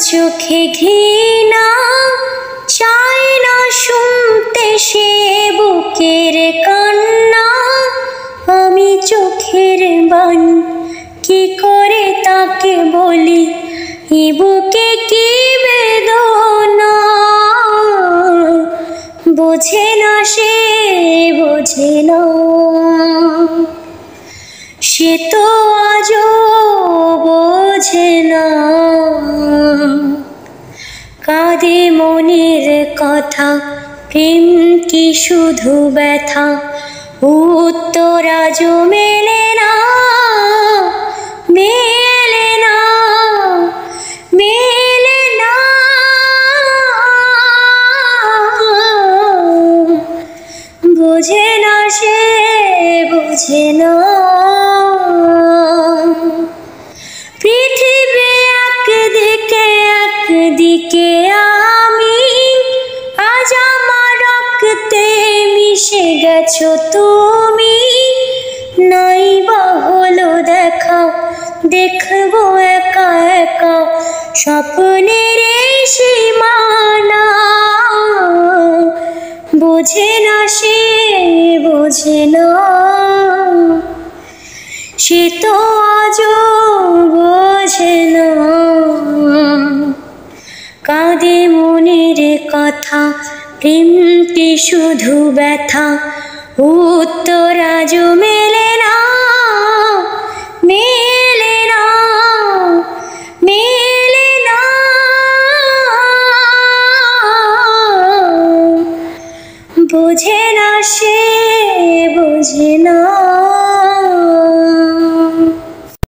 চোখে ঘৃণা চায় না শুনতে সে বুকের কান্না। আমি চোখের বাণী কি করে তাকে বলি, এ বুকে কি বেদনা। বোঝে না সে, বোঝে না, সে তো আজও বোঝে না। কাঁদে মনের কথা, প্রেম কি শুধু ব্যথা, উত্তর আজও মেলে না, মেলে না, মেলে না। বোঝে না সে, বোঝে না। পৃথিবী একদিকে, একদিকে আমি, আজ আমার রক্তে মিশে গেছো তুমি। নাই বা হলো দেখা, দেখবো একা একা স্বপ্নের এই সীমানা। বোঝে না সে, বোঝে না, সে তো আজও বোঝে না। কাঁদে মনের কথা, প্রেম কি শুধু ব্যথা, উত্তর আজও মেলে না, মেলে না, মেলে না। বোঝে না সে, বোঝে না।